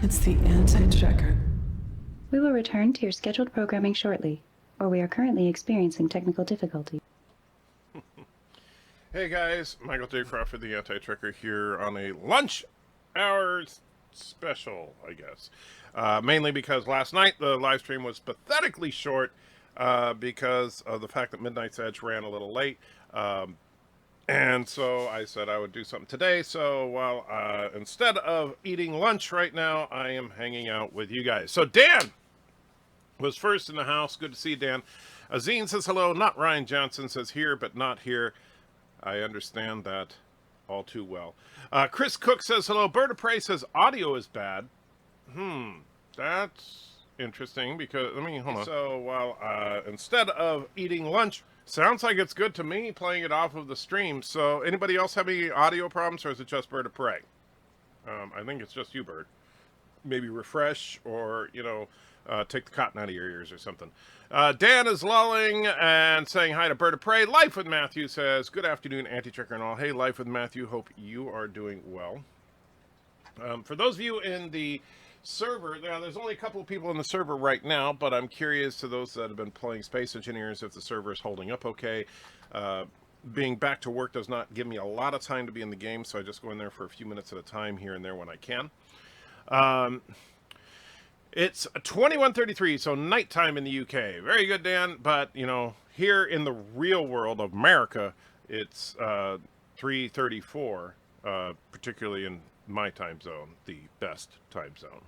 It's the anti-checker. We will return to your scheduled programming shortly, or we are currently experiencing technical difficulty. Hey guys, Michael J. Crawford, the anti-checker, here on a lunch hour special, I guess. Mainly because last night the live stream was pathetically short because of the fact that Midnight's Edge ran a little late. And so I said I would do something today. So while instead of eating lunch right now, I am hanging out with you guys. So Dan was first in the house. Good to see you, Dan. Azine says hello. Not Ryan Johnson says here, but not here. I understand that all too well. Chris Cook says hello. BIRDOPREY says audio is bad. That's interesting because, hold on. So while instead of eating lunch, sounds like it's good to me playing it off of the stream. So anybody else have any audio problems, or is it just BIRDOPREY? I think it's just you, Bird. Maybe refresh or, take the cotton out of your ears or something. Dan is lulling and saying hi to BIRDOPREY. Life with Matthew says, good afternoon, anti-checker and all. Hey, Life with Matthew, hope you are doing well. For those of you in the server, now there's only a couple of people in the server right now, but I'm curious to those that have been playing Space Engineers if the server is holding up okay. Being back to work does not give me a lot of time to be in the game, so I just go in there for a few minutes at a time here and there when I can. It's 21:33, so nighttime in the UK. Very good, Dan, but, here in the real world of America, it's 3:34, particularly in my time zone, the best time zone.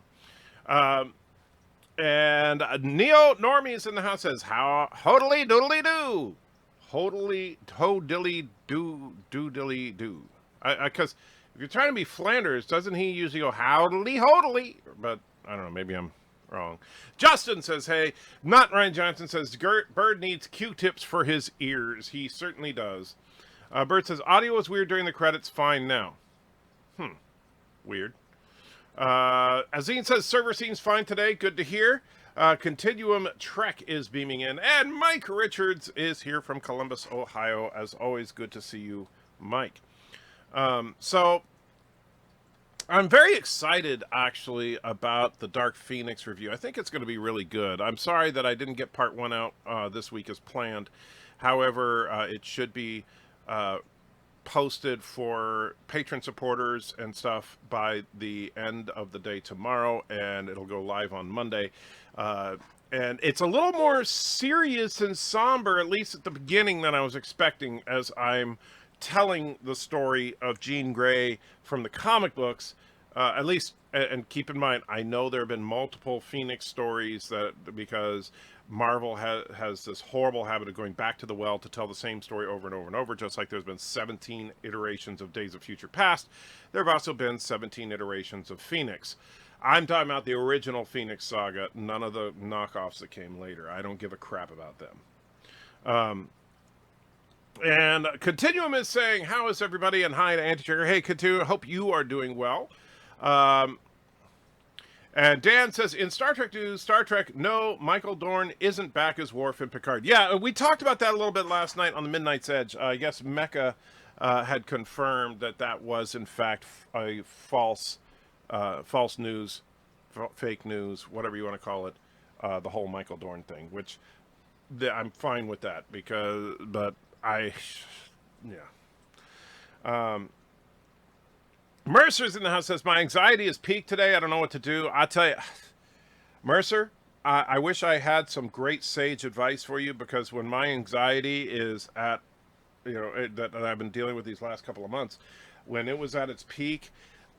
And Neo Normie is in the house, says, how hodily doodly do. Hodily hodily do doodly do. Because if you're trying to be Flanders, doesn't he usually go howdily hodily? But I don't know, maybe I'm wrong. Justin says, hey. Not Ryan Johnson says, Bird needs Q-tips for his ears. He certainly does. Bird says, audio was weird during the credits, fine now. Weird. Azine says, server seems fine today. Good to hear. Continuum Trek is beaming in. And Mike Richards is here from Columbus, Ohio. As always, good to see you, Mike. So, I'm very excited, actually, about the Dark Phoenix review. I think it's going to be really good. I'm sorry that I didn't get part 1 out this week as planned. However, it should be posted for patron supporters and stuff by the end of the day tomorrow, and it'll go live on Monday. And it's a little more serious and somber, at least at the beginning, than I was expecting, as I'm telling the story of Jean Grey from the comic books, at least, and keep in mind, I know there have been multiple Phoenix stories that, because Marvel has this horrible habit of going back to the well to tell the same story over and over and over, just like there's been 17 iterations of Days of Future Past. There have also been 17 iterations of Phoenix. I'm talking about the original Phoenix saga, none of the knockoffs that came later. I don't give a crap about them. And Continuum is saying, how is everybody? And hi to Anti-Trigger. Hey, Continuum, hope you are doing well. And Dan says, in Star Trek news, Star Trek, no, Michael Dorn isn't back as Worf in Picard. Yeah, we talked about that a little bit last night on the Midnight's Edge. I guess Mecca had confirmed that that was, in fact, a false news, fake news, whatever you want to call it, the whole Michael Dorn thing, which I'm fine with that because, but Mercer's in the house, says, my anxiety is peaked today. I don't know what to do. I tell you, Mercer, I wish I had some great sage advice for you, because when my anxiety is at, that I've been dealing with these last couple of months, when it was at its peak,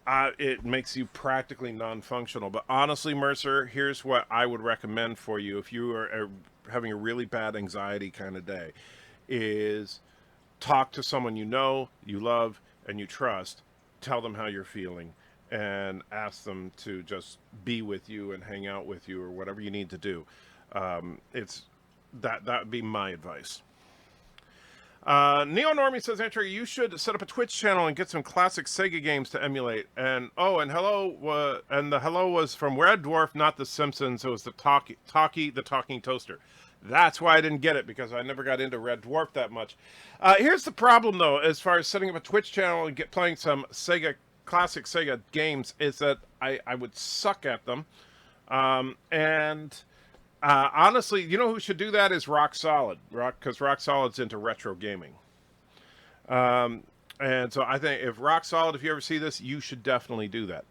it makes you practically non-functional. But honestly, Mercer, here's what I would recommend for you if you are having a really bad anxiety kind of day, is talk to someone you know, you love, and you trust. Tell them how you're feeling and ask them to just be with you and hang out with you or whatever you need to do. That would be my advice. Neo Normie says, Andrew, you should set up a Twitch channel and get some classic Sega games to emulate. And hello, and the hello was from Red Dwarf, not The Simpsons. It was the talking toaster. That's why I didn't get it, because I never got into Red Dwarf that much. Here's the problem, though, as far as setting up a Twitch channel and playing some classic Sega games, is that I would suck at them. Honestly, you know who should do that is Rock Solid, because Rock Solid's into retro gaming. And so I think if Rock Solid, if you ever see this, you should definitely do that.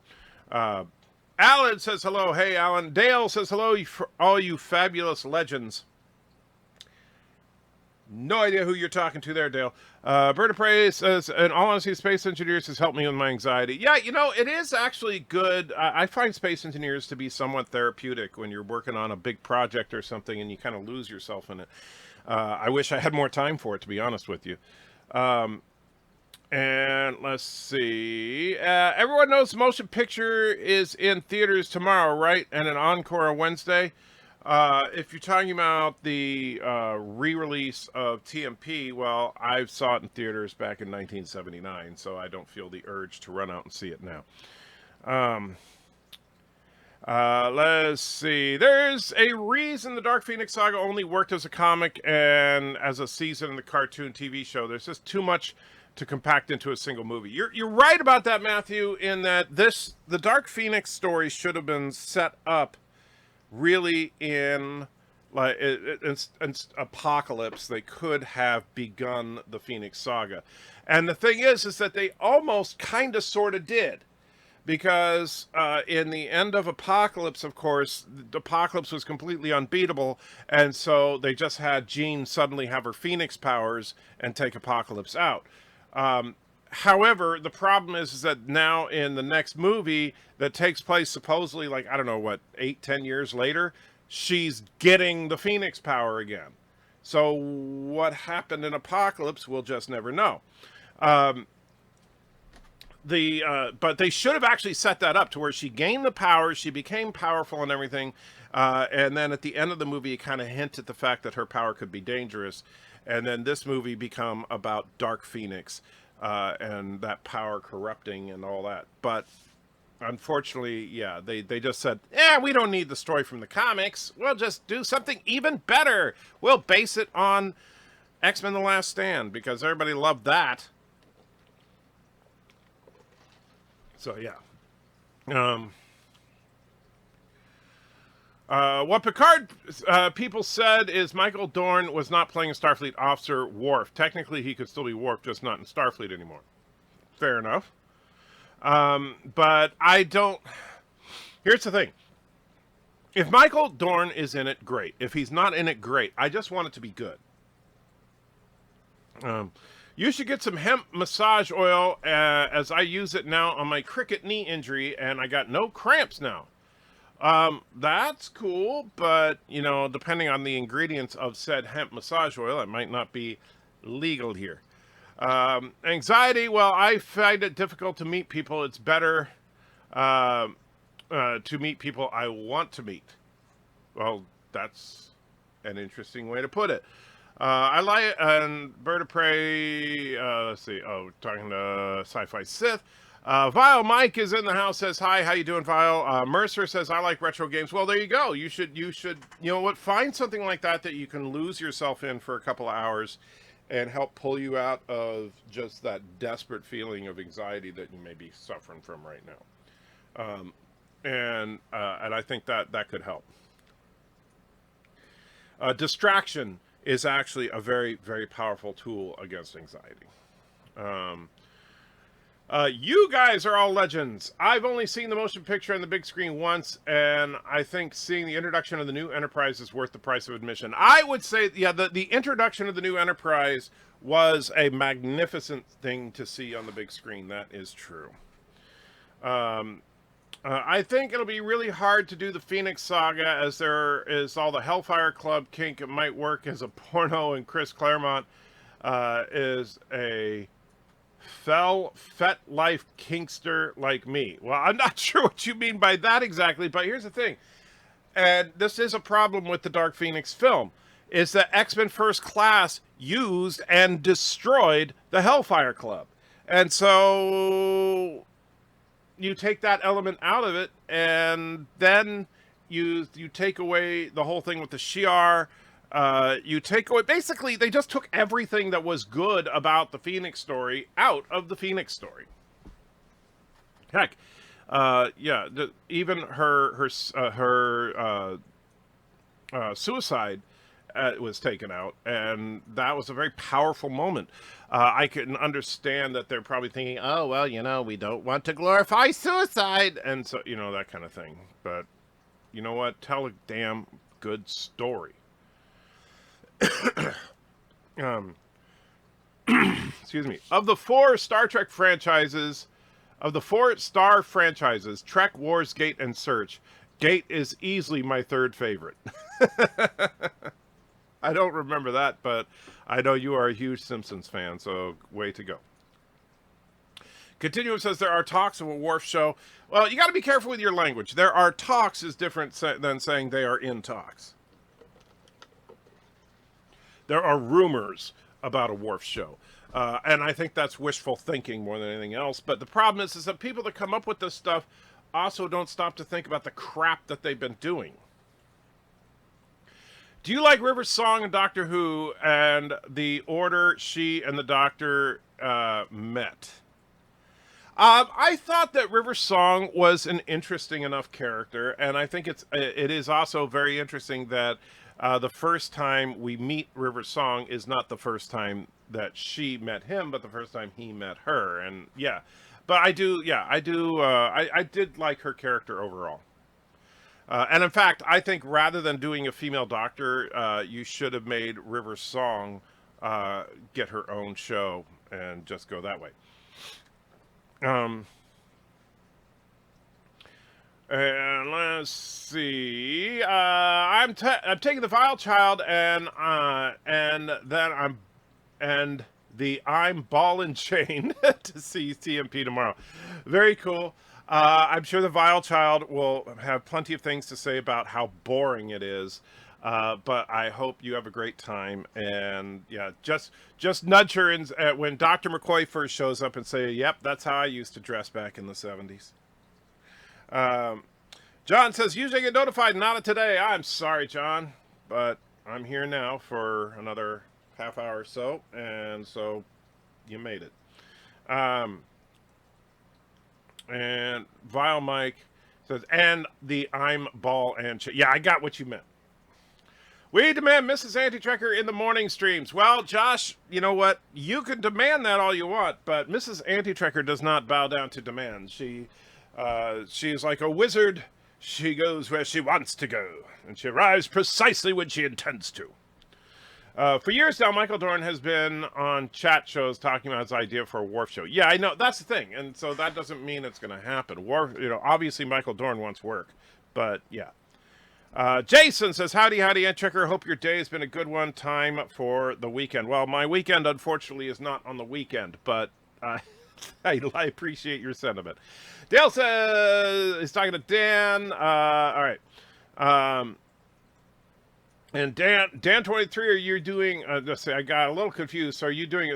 Alan says hello. Hey, Alan. Dale says hello, for all you fabulous legends. No idea who you're talking to there, Dale. BIRDOPREY says, in all honesty, Space Engineers has helped me with my anxiety. Yeah, it is actually good. I find Space Engineers to be somewhat therapeutic when you're working on a big project or something and you kind of lose yourself in it. I wish I had more time for it, to be honest with you. And let's see. Everyone knows the motion picture is in theaters tomorrow, right? And an encore on Wednesday. If you're talking about the re-release of TMP, well, I saw it in theaters back in 1979, so I don't feel the urge to run out and see it now. Let's see. There's a reason the Dark Phoenix saga only worked as a comic and as a season in the cartoon TV show. There's just too much to compact into a single movie. You're right about that, Matthew, in that the Dark Phoenix story should have been set up really in like in Apocalypse. They could have begun the Phoenix saga, and the thing is that they almost kind of sort of did, because in the end of Apocalypse, of course, Apocalypse was completely unbeatable, and so they just had Jean suddenly have her Phoenix powers and take Apocalypse out. However, the problem is that now in the next movie that takes place supposedly, like, I don't know, what, 8-10 years later, she's getting the Phoenix power again. So what happened in Apocalypse, we'll just never know. But they should have actually set that up to where she gained the powers, she became powerful and everything, and then at the end of the movie, it kind of hinted at the fact that her power could be dangerous, and then this movie become about Dark Phoenix. And that power corrupting and all that. But unfortunately, yeah, they just said, we don't need the story from the comics. We'll just do something even better. We'll base it on X-Men The Last Stand, because everybody loved that. So, yeah. What Picard people said is Michael Dorn was not playing a Starfleet officer, Worf. Technically, he could still be Worf, just not in Starfleet anymore. Fair enough. But I don't... Here's the thing. If Michael Dorn is in it, great. If he's not in it, great. I just want it to be good. You should get some hemp massage oil, as I use it now on my cricket knee injury, and I got no cramps now. That's cool, but, depending on the ingredients of said hemp massage oil, it might not be legal here. Anxiety, well, I find it difficult to meet people. It's better to meet people I want to meet. Well, that's an interesting way to put it. I like, and BIRDOPREY, let's see, talking to Sci-Fi Sith. Vile Mike is in the house, says, hi, how you doing, Vile? Mercer says, I like retro games. Well, there you go. You should, you know what, find something like that you can lose yourself in for a couple of hours and help pull you out of just that desperate feeling of anxiety that you may be suffering from right now. And I think that could help. Distraction is actually a very, very powerful tool against anxiety. You guys are all legends. I've only seen the motion picture on the big screen once, and I think seeing the introduction of the new Enterprise is worth the price of admission. I would say, yeah, the introduction of the new Enterprise was a magnificent thing to see on the big screen. That is true. I think it'll be really hard to do the Phoenix Saga, as there is all the Hellfire Club kink. It might work as a porno, and Chris Claremont is a fet life kinkster like me. Well, I'm not sure what you mean by that exactly, but here's the thing. And this is a problem with the Dark Phoenix film, is that X-Men First Class used and destroyed the Hellfire Club. And so you take that element out of it, and then you take away the whole thing with the Shi'ar. You take away, basically, they just took everything that was good about the Phoenix story out of the Phoenix story. Heck, yeah, even her suicide was taken out, and that was a very powerful moment. I can understand that they're probably thinking, oh, well, you know, we don't want to glorify suicide, and so, you know, that kind of thing. But, you know what? Tell a damn good story. Excuse me. Of the four Star franchises, Trek, Wars, Gate, and Search, Gate is easily my third favorite. I don't remember that, but I know you are a huge Simpsons fan, so way to go. Continuum says there are talks of a Worf show. Well, you got to be careful with your language. There are talks is different than saying they are in talks. There are rumors about a Worf show. And I think that's wishful thinking more than anything else. But the problem is that people that come up with this stuff also don't stop to think about the crap that they've been doing. Do you like River's song in Doctor Who and the order she and the Doctor met? I thought that River's song was an interesting enough character, and I think it is also very interesting that the first time we meet River's song is not the first time that she met him, but the first time he met her. And yeah, but I did like her character overall. And in fact, I think rather than doing a female Doctor, you should have made River's song get her own show and just go that way. And let's see. I'm taking the Vile Child and then I'm ball and chain to see CMP tomorrow. Very cool. I'm sure the Vile Child will have plenty of things to say about how boring it is. But I hope you have a great time. And yeah, just nudge her in, when Dr. McCoy first shows up and say, yep, that's how I used to dress back in the 70s. John says, usually I get notified, not today. I'm sorry, John, but I'm here now for another half hour or so, and so you made it. And Vile Mike says, and the I'm ball and yeah, I got what you meant. We demand Mrs. Anti-Trekker in the morning streams. Well, Josh, you know what? You can demand that all you want, but Mrs. Anti-Trekker does not bow down to demand. She's like a wizard. She goes where she wants to go, and she arrives precisely when she intends to. For years now, Michael Dorn has been on chat shows talking about his idea for a Worf show. Yeah, I know, that's the thing, and so that doesn't mean it's going to happen. Worf, obviously Michael Dorn wants work, but yeah. Jason says, howdy, Anti-Trekker. Hope your day has been a good one. Time for the weekend. Well, my weekend, unfortunately, is not on the weekend, but I appreciate your sentiment. Dale says, he's talking to Dan. All right. And Dan 23, are you doing, let's see, I got a little confused. So are you doing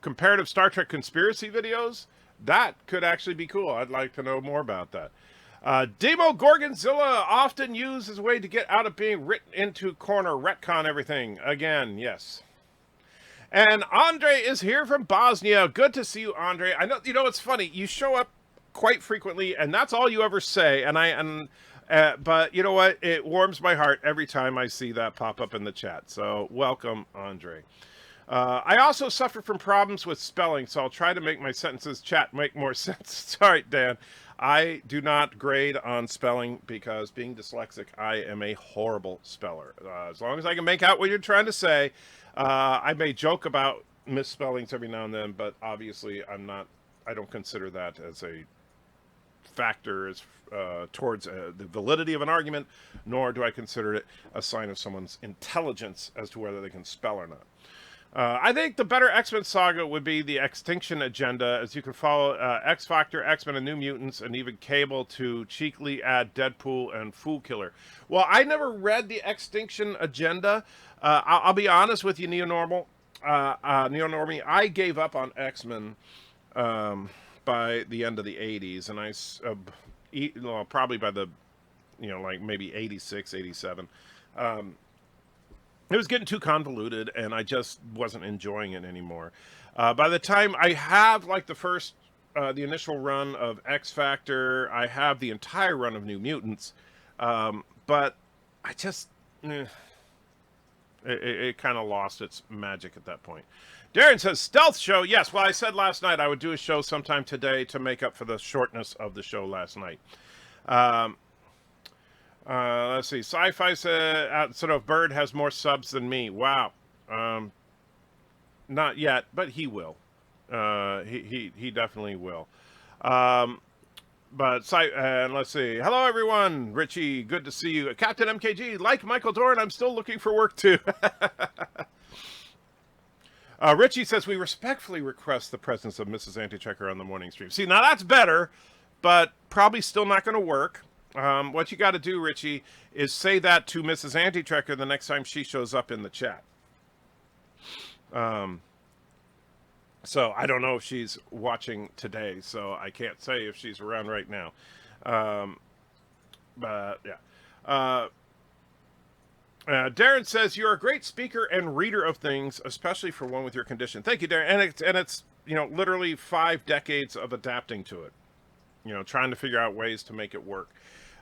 comparative Star Trek conspiracy videos? That could actually be cool. I'd like to know more about that. Demo Gorgonzilla, often used as a way to get out of being written into corner, retcon everything. Again, yes. And Andre is here from Bosnia. Good to see you, Andre. I know, it's funny. You show up quite frequently, and that's all you ever say. But you know what? It warms my heart every time I see that pop up in the chat. So welcome, Andre. I also suffer from problems with spelling, so I'll try to make my sentences chat make more sense. Sorry, Dan. I do not grade on spelling because being dyslexic, I am a horrible speller. As long as I can make out what you're trying to say, I may joke about misspellings every now and then, but obviously I don't consider that as a factor as towards the validity of an argument, nor do I consider it a sign of someone's intelligence as to whether they can spell or not. I think the better X-Men saga would be the Extinction Agenda, as you can follow X-Factor, X-Men and New Mutants, and even Cable to cheekily add Deadpool and Fool Killer. Well, I never read the Extinction Agenda. I'll be honest with you, Neonormie. I gave up on X-Men by the end of the 80s, and probably by the, like maybe 86, 87. It was getting too convoluted, and I just wasn't enjoying it anymore. By the time I have like the initial run of X Factor, I have the entire run of New Mutants, but I just it kind of lost its magic at that point. Darren says stealth show. Yes, well, I said last night I would do a show sometime today to make up for the shortness of the show last night. Let's see. Sci-Fi said, sort of, Bird has more subs than me. Wow. Not yet, but he will. He definitely will. And let's see. Hello, everyone. Richie, good to see you. Captain MKG, like Michael Dorn, I'm still looking for work, too. Richie says, we respectfully request the presence of Mrs. Antichecker on the morning stream. See, now that's better, but probably still not going to work. What you got to do, Richie, is say that to Mrs. Antichecker the next time she shows up in the chat. So I don't know if she's watching today, so I can't say if she's around right now. But yeah. Darren says, you're a great speaker and reader of things, especially for one with your condition. Thank you, Darren. And it's literally 5 decades of adapting to it. Trying to figure out ways to make it work.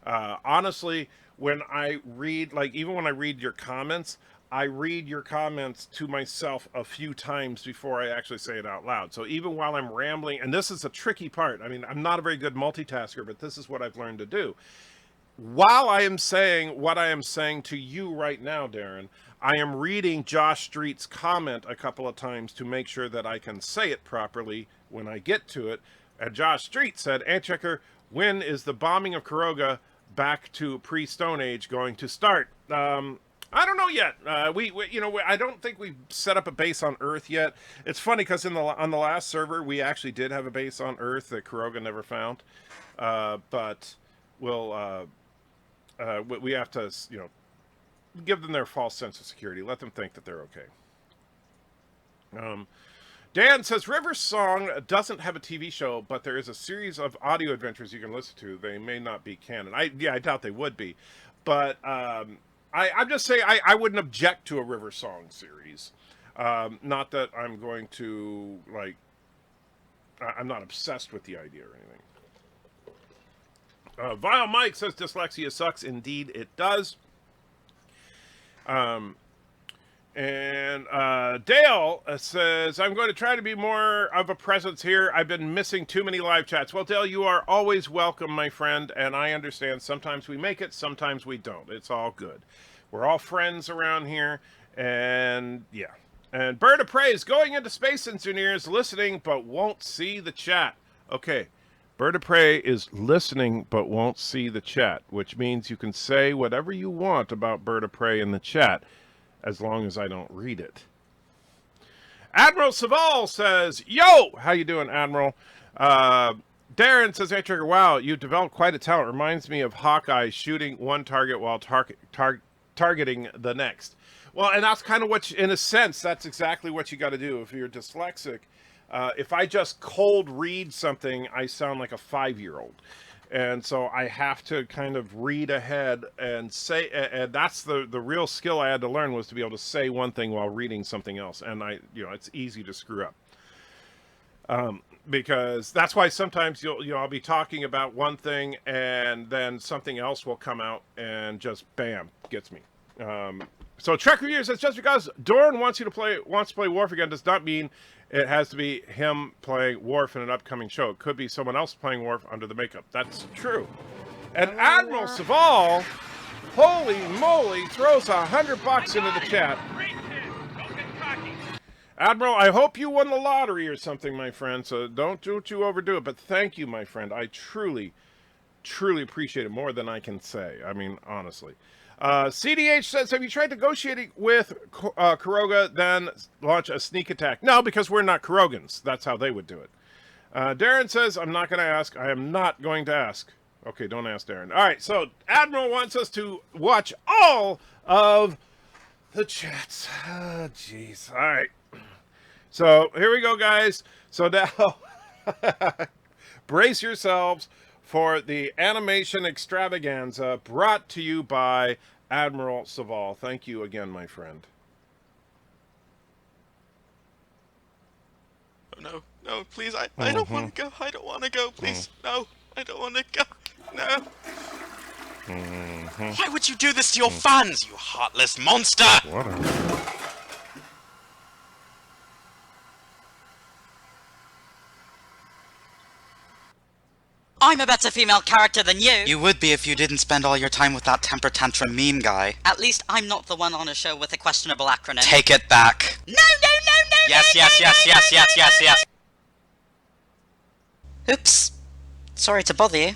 Honestly, when I read, even when I read your comments, I read your comments to myself a few times before I actually say it out loud. So even while I'm rambling, and this is a tricky part. I mean, I'm not a very good multitasker, but this is what I've learned to do. While I am saying what I am saying to you right now, Darren, I am reading Josh Street's comment a couple of times to make sure that I can say it properly when I get to it. And Josh Street said, Antchecker, when is the bombing of Kuroga back to pre-Stone Age going to start? I don't know yet. I don't think we've set up a base on Earth yet. It's funny because on the last server, we actually did have a base on Earth that Kuroga never found. But we have to, give them their false sense of security. Let them think that they're okay. Dan says, River's Song doesn't have a TV show, but there is a series of audio adventures you can listen to. They may not be canon. I doubt they would be. But I'm just saying I wouldn't object to a River Song series. Not that I'm going to, I'm not obsessed with the idea or anything. Vile Mike says, dyslexia sucks. Indeed, it does. And Dale says, I'm going to try to be more of a presence here. I've been missing too many live chats. Well, Dale, you are always welcome, my friend. And I understand sometimes we make it, sometimes we don't. It's all good. We're all friends around here. And yeah. And BIRDOPREY is going into Space Engineers, listening but won't see the chat. Okay. BIRDOPREY is listening but won't see the chat, which means you can say whatever you want about BIRDOPREY in the chat, as long as I don't read it. Admiral Saval says, yo! How you doing, Admiral? Darren says, hey, Trigger, wow, you've developed quite a talent. Reminds me of Hawkeye shooting one target while targeting the next. Well, and that's kind of what, in a sense, that's exactly what you got to do if you're dyslexic. If I just cold read something, I sound like a 5-year-old. And so I have to kind of read ahead and say, and that's the real skill I had to learn, was to be able to say one thing while reading something else. And it's easy to screw up. Because that's why sometimes I'll be talking about one thing and then something else will come out and just bam, gets me. So Trek Review says, just because Doran wants to play Worf again does not mean it has to be him playing Worf in an upcoming show. It could be someone else playing Worf under the makeup. That's true. And Admiral Saval, holy moly, throws $100 into the chat. Admiral, I hope you won the lottery or something, my friend. So don't you overdo it. But thank you, my friend. I truly appreciate it more than I can say. I mean, honestly. CDH says, have you tried negotiating with Kuroga, then launch a sneak attack? No, because we're not Kurogans. That's how they would do it. Darren says, I'm not going to ask. I am not going to ask. Okay, don't ask Darren. All right, so Admiral wants us to watch all of the chats. Oh, jeez. All right. So here we go, guys. So now, brace yourselves for the animation extravaganza brought to you by Admiral Saval. Thank you again, my friend. Oh, no, no, please, I don't want to go. I don't want to go, please. No, I don't want to go. No. Why would you do this to your fans, you heartless monster? Whatever. I'm a better female character than you. You would be if you didn't spend all your time with that temper tantrum meme guy. At least I'm not the one on a show with a questionable acronym. Take it back. No! Yes. Oops. Sorry to bother you.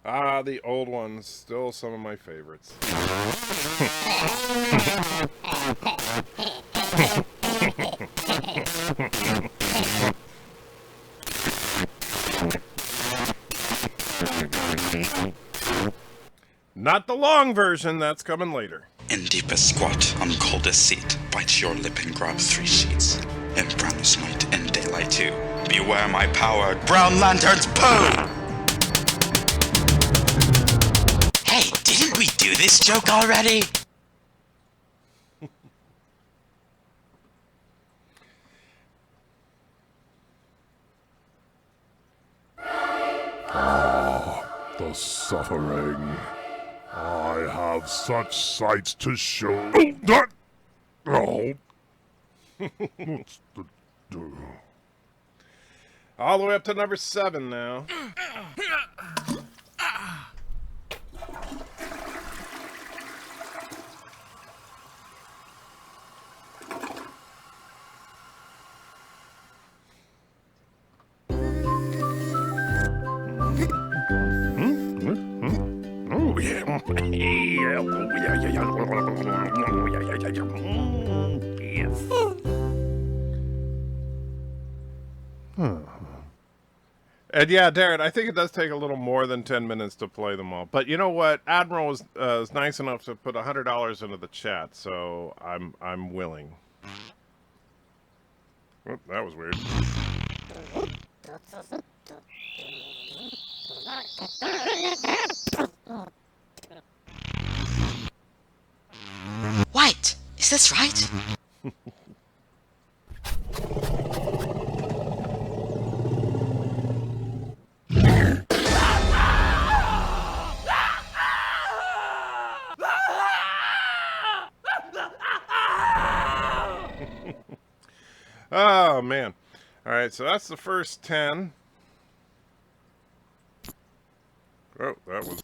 Ah, the old ones. Still some of my favorites. Not the long version, that's coming later. In deepest squat, on coldest seat, bite your lip and grab 3 sheets. In brownest night and daylight too. Beware my power, Brown Lantern's poo! Hey, didn't we do this joke already? The suffering. I have such sights to show. Oh. What's the do? All the way up to number 7 now. And yeah, Darren, I think it does take a little more than 10 minutes to play them all. But you know what? Admiral was nice enough to put $100 into the chat, so I'm willing. Oh, that was weird. Wait, is this right? Oh, man. All right, so that's the first 10. Oh, that was...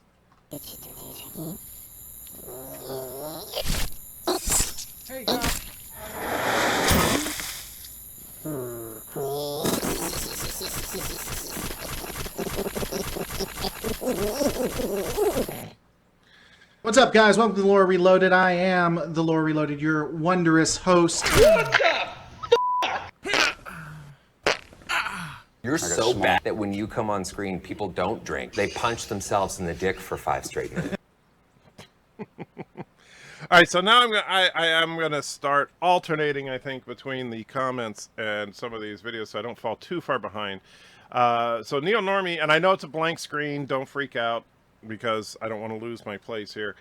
Hey, guys. What's up, guys? Welcome to The Lore Reloaded. I am The Lore Reloaded, your wondrous host. You're so bad that when you come on screen, people don't drink. They punch themselves in the dick for 5 straight minutes. All right, so now I am gonna start alternating, I think, between the comments and some of these videos, so I don't fall too far behind. So Neo Normie, and I know it's a blank screen. Don't freak out. because I don't want to lose my place here.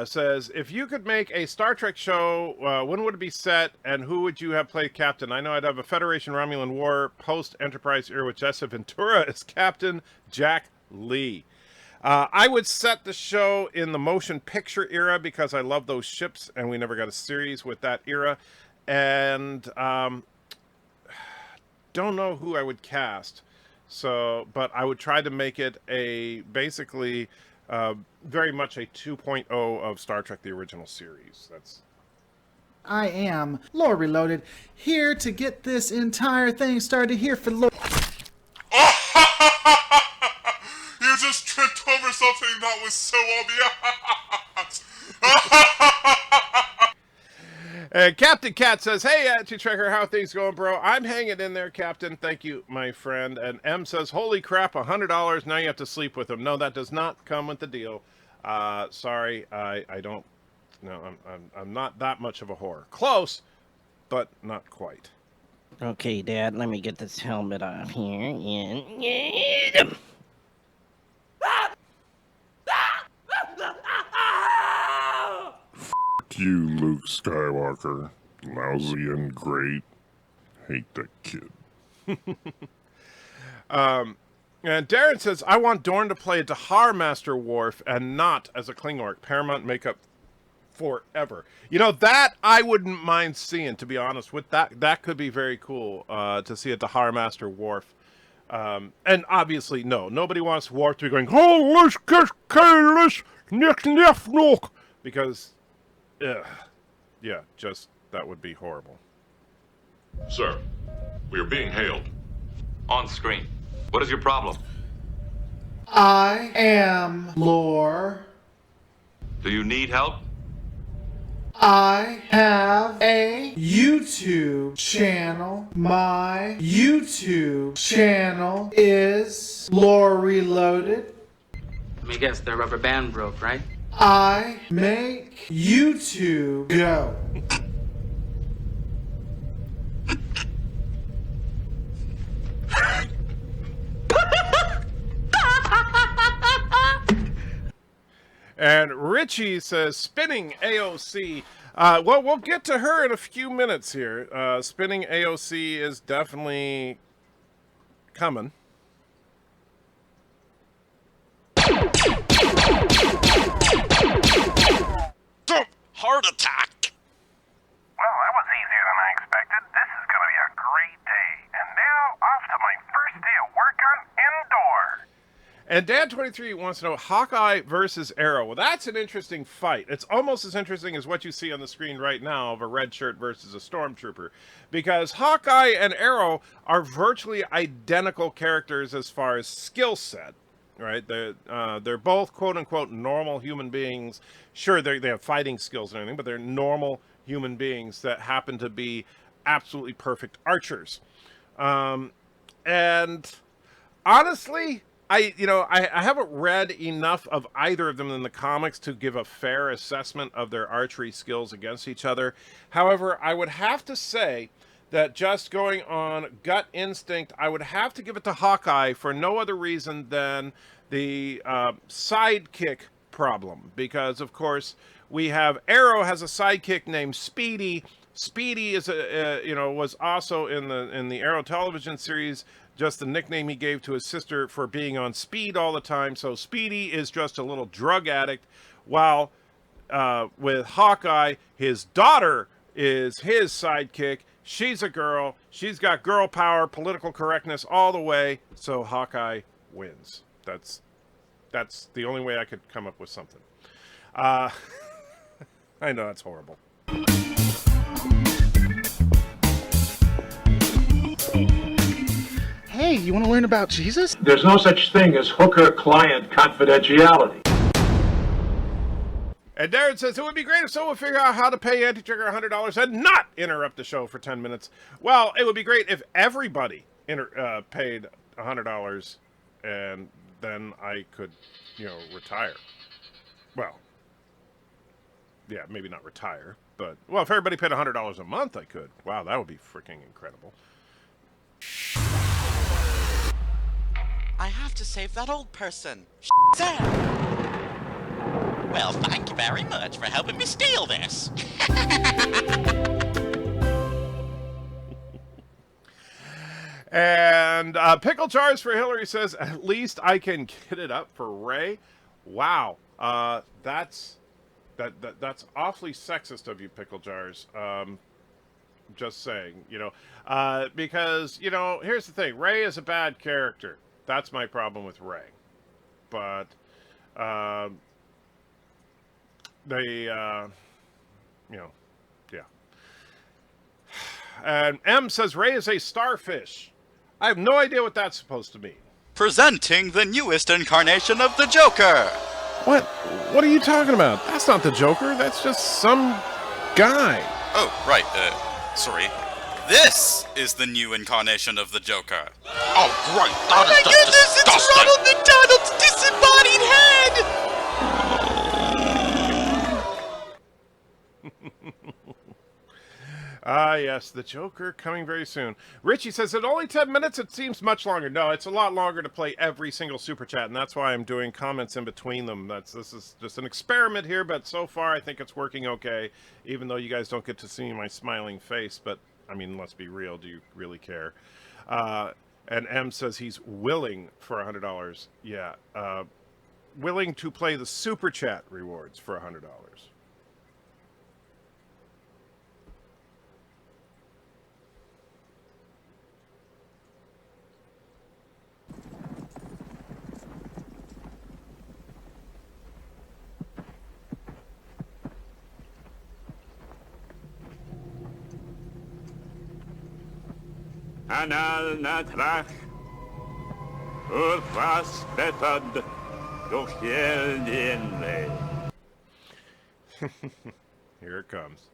Says, if you could make a Star Trek show, when would it be set, and who would you have play Captain? I know I'd have a Federation Romulan War post-Enterprise era with Jesse Ventura as Captain Jack Lee. I would set the show in the motion picture era because I love those ships, and we never got a series with that era. And don't know who I would cast. So, but I would try to make it a basically very much a 2.0 of Star Trek: The Original Series. That's. I am Lore Reloaded, here to get this entire thing started here for Lore. You just tripped over something that was so obvious. Captain Cat says, hey, Attitude Trekker, how are things going, bro? I'm hanging in there, Captain. Thank you, my friend. And M says, holy crap, $100. Now you have to sleep with him. No, that does not come with the deal. Sorry, I don't. No, I'm not that much of a whore. Close, but not quite. Okay, Dad, let me get this helmet off here. And... You, Luke Skywalker. Lousy and great. Hate that kid. And Darren says, I want Dorn to play a Dahar Master Worf and not as a Klingork. Paramount makeup forever. You know, that I wouldn't mind seeing, to be honest. With that could be very cool to see a Dahar Master Worf. And obviously, no. Nobody wants Worf to be going, oh, let's get careless, nick, because... yeah, just that would be horrible. Sir, we are being hailed. On screen. What is your problem? I am Lore. Do you need help? I have a YouTube channel. My YouTube channel is Lore Reloaded. Let me guess, their rubber band broke, right? I make YouTube go. And Richie says, spinning AOC. Well, we'll get to her in a few minutes here. Spinning AOC is definitely coming. Heart attack! Well, that was easier than I expected. This is going to be a great day. And now, off to my first day of work on Endor. And Dad23 wants to know Hawkeye versus Arrow. Well, that's an interesting fight. It's almost as interesting as what you see on the screen right now of a red shirt versus a stormtrooper. Because Hawkeye and Arrow are virtually identical characters as far as skill set. Right? They're both quote-unquote normal human beings. Sure, they have fighting skills and everything, but they're normal human beings that happen to be absolutely perfect archers. And honestly, I haven't read enough of either of them in the comics to give a fair assessment of their archery skills against each other. However, I would have to say that just going on gut instinct, I would have to give it to Hawkeye for no other reason than the sidekick problem. Because, of course, we have Arrow has a sidekick named Speedy. Speedy is was also in the Arrow television series just the nickname he gave to his sister for being on speed all the time. So Speedy is just a little drug addict, while with Hawkeye, his daughter is his sidekick. She's a girl. She's got girl power, political correctness all the way. So Hawkeye wins. That's the only way I could come up with something. I know it's horrible. Hey, you want to learn about Jesus? There's no such thing as hooker-client confidentiality. And Darren says, it would be great if someone would figure out how to pay Anti-Trigger $100 and not interrupt the show for 10 minutes. Well, it would be great if everybody paid $100 and then I could, retire. Well, yeah, maybe not retire, but, well, if everybody paid $100 a month, I could. Wow, that would be freaking incredible. I have to save that old person. Sam! Well, thank you very much for helping me steal this. And Pickle Jars for Hillary says, at least I can get it up for Ray. Wow. That's awfully sexist of you, Pickle Jars. Just saying, because, here's the thing. Ray is a bad character. That's my problem with Ray. But yeah. And M says Ray is a starfish. I have no idea what that's supposed to mean. Presenting the newest incarnation of the Joker. What? What are you talking about? That's not the Joker. That's just some guy. Oh, right. Sorry. This is the new incarnation of the Joker. Oh, great. That is just disgusting. It's Ronald McDonald's disembodied head! Yes, the Joker coming very soon. Richie says, at only 10 minutes, it seems much longer. No, it's a lot longer to play every single Super Chat, and that's why I'm doing comments in between them. This is just an experiment here, but so far I think it's working okay, even though you guys don't get to see my smiling face. But, I mean, let's be real. Do you really care? And M says he's willing for $100. Yeah, willing to play the Super Chat rewards for $100. Anal natrach, urfas betad, dochiel dienle. Here it comes.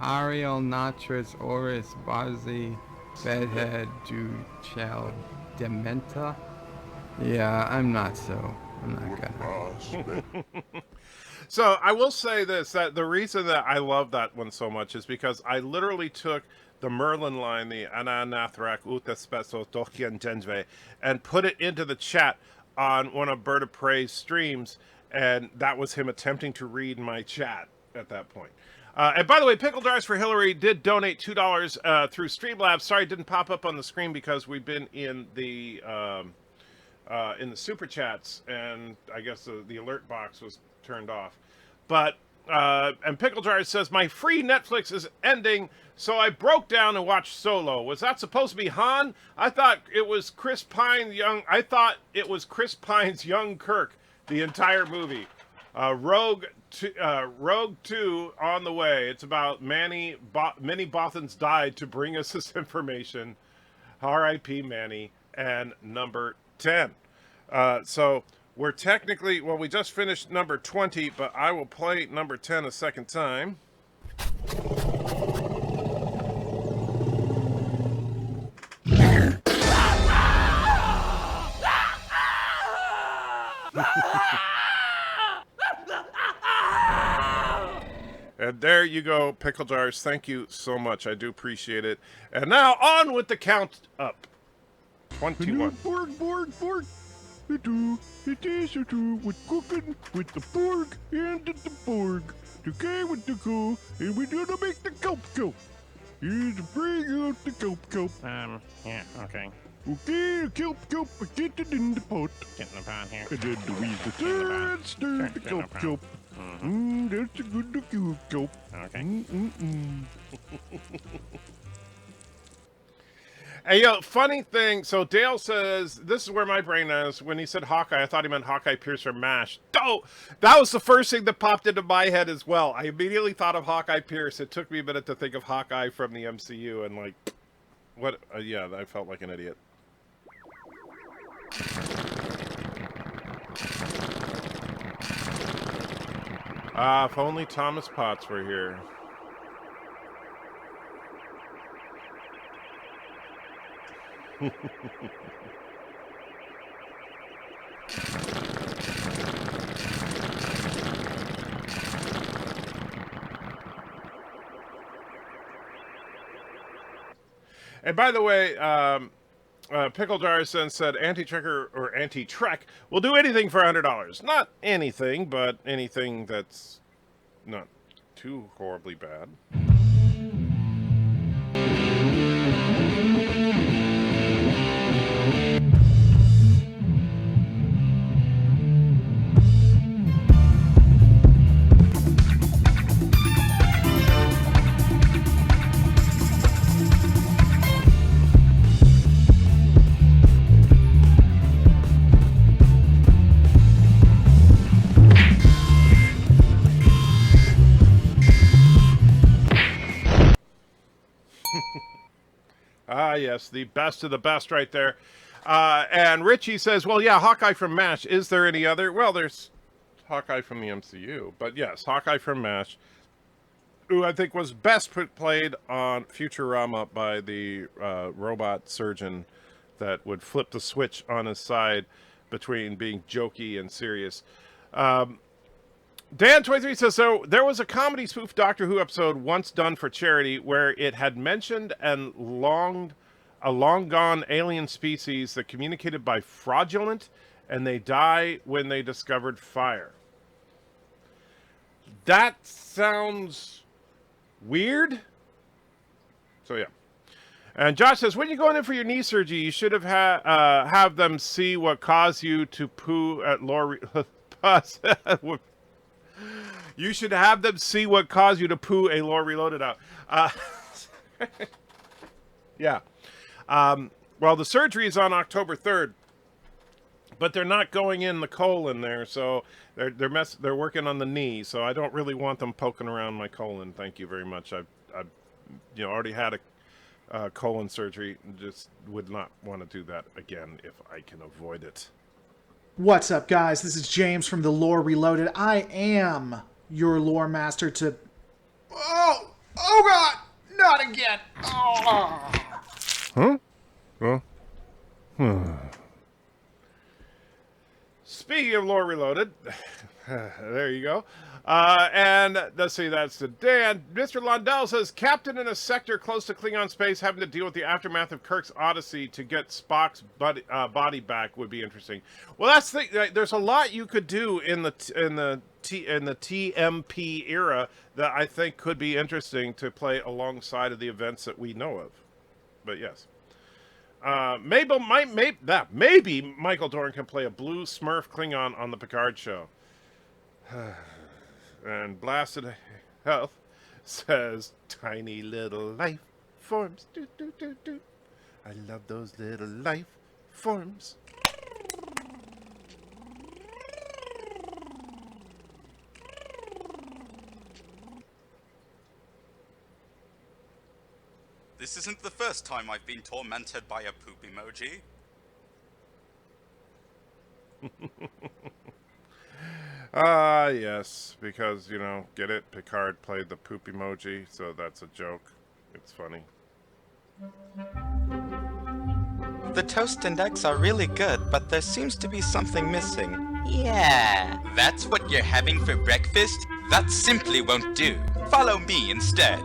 Ariel Natris Oris Bazi Bedhead Duchel Dementa. Yeah, I'm not gonna. So I will say this, that the reason that I love that one so much is because I literally took the Merlin line, the Ananathrak Utaspeso Tokian Genjve, and put it into the chat on one of BIRDOPREY's streams, and that was him attempting to read my chat at that point. And by the way, Pickle Jars for Hillary did donate $2 through Streamlabs. Sorry, it didn't pop up on the screen because we've been in the super chats, and I guess the alert box was turned off. But and Pickle Jars says my free Netflix is ending, so I broke down and watched Solo. Was that supposed to be Han? I thought it was Chris Pine's young Kirk the entire movie. Rogue 2 on the way. It's about many Bothans died to bring us this information. R.I.P. Manny. And number 10. So we're technically, well, we just finished number 20, but I will play number 10 a second time. And there you go, Pickle Jars. Thank you so much. I do appreciate it. And now on with the count up. 21. Borg. It is with cooking with the pork and the pork. The guy with the go, and we're gonna make the kelp. Here's the bring out the kelp. Yeah, okay. Okay, the kelp, get it in the pot. Get in the pot here. And then the stir the kelp. That's a good kelp. Okay. Hey, yo, funny thing. So Dale says, this is where my brain is. When he said Hawkeye, I thought he meant Hawkeye Pierce from MASH. Oh, that was the first thing that popped into my head as well. I immediately thought of Hawkeye Pierce. It took me a minute to think of Hawkeye from the MCU. And like, what? Yeah, I felt like an idiot. If only Thomas Potts were here. And by the way, Pickle Jarson said anti-trekker or anti-trek will do anything for $100. Not anything, but anything that's not too horribly bad. Ah, yes, the best of the best right there. And Richie says, well, yeah, Hawkeye from MASH. Is there any other? Well, there's Hawkeye from the MCU. But yes, Hawkeye from MASH, who I think was best played on Futurama by the robot surgeon that would flip the switch on his side between being jokey and serious. Dan23 says, so there was a comedy spoof Doctor Who episode once done for charity where it had mentioned a long gone alien species that communicated by fraudulent and they die when they discovered fire. That sounds weird. So yeah. And Josh says, when you're going in for your knee surgery, you should have them see what caused you to poo at Lori. You should have them see what caused you to poo a Lore Reloaded out. Yeah. Well, the surgery is on October 3rd, but they're not going in the colon there, so they're working on the knee. So I don't really want them poking around my colon. Thank you very much. I've already had a colon surgery, and just would not want to do that again if I can avoid it. What's up, guys? This is James from the Lore Reloaded. I am your lore master to... Oh God! Not again! Oh. Huh? Well, Speaking of Lore Reloaded, there you go. And let's see, that's the Dan. Mr. Londell says, Captain in a sector close to Klingon space having to deal with the aftermath of Kirk's Odyssey to get Spock's body back would be interesting. Well, that's the there's a lot you could do in the TMP era that I think could be interesting to play alongside of the events that we know of. But yes. Maybe Michael Dorn can play a blue Smurf Klingon on the Picard show. And Blasted Health says, tiny little life forms. Do, do, do, do. I love those little life forms. This isn't the first time I've been tormented by a poop emoji. Yes, because, you know, get it? Picard played the poop emoji, so that's a joke. It's funny. The toast and eggs are really good, but there seems to be something missing. Yeah, that's what you're having for breakfast? That simply won't do. Follow me instead.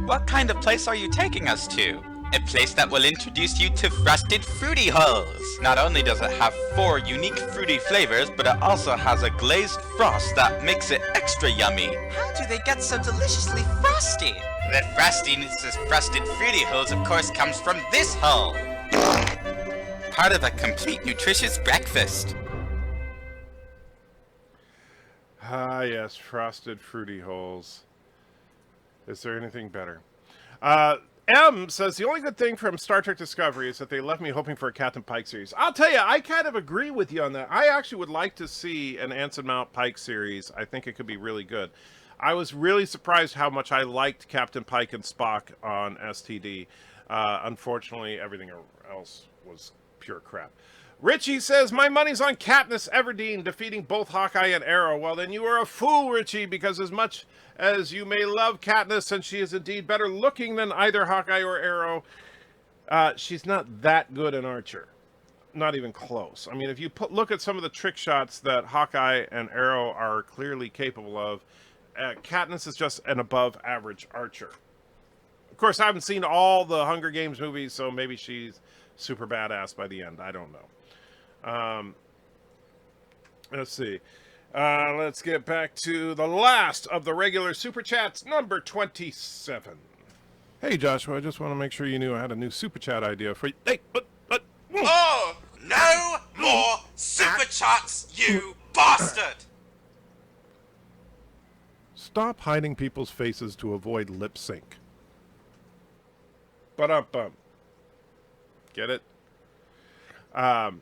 What kind of place are you taking us to? A place that will introduce you to Frosted Fruity Hulls. Not only does it have 4 unique fruity flavors, but it also has a glazed frost that makes it extra yummy. How do they get so deliciously frosty? The frostiness of Frosted Fruity Hulls, of course, comes from this hull. Part of a complete nutritious breakfast. Ah, yes, Frosted Fruity Holes. Is there anything better? M says, the only good thing from Star Trek Discovery is that they left me hoping for a Captain Pike series. I'll tell you, I kind of agree with you on that. I actually would like to see an Anson Mount Pike series. I think it could be really good. I was really surprised how much I liked Captain Pike and Spock on STD. Unfortunately, everything else was pure crap. Richie says, my money's on Katniss Everdeen defeating both Hawkeye and Arrow. Well, then you are a fool, Richie, because as much as you may love Katniss, and she is indeed better looking than either Hawkeye or Arrow, she's not that good an archer. Not even close. I mean, if you look at some of the trick shots that Hawkeye and Arrow are clearly capable of, Katniss is just an above-average archer. course, I haven't seen all the Hunger Games movies, so maybe she's super badass by the end. I don't know. Let's see. Let's get back to the last of the regular Super Chats, number 27. Hey, Joshua, I just want to make sure you knew I had a new Super Chat idea for you. Hey, Oh, no more Super Chats, you bastard! Stop hiding people's faces to avoid lip sync. Ba-dum-bum. Get it? I'm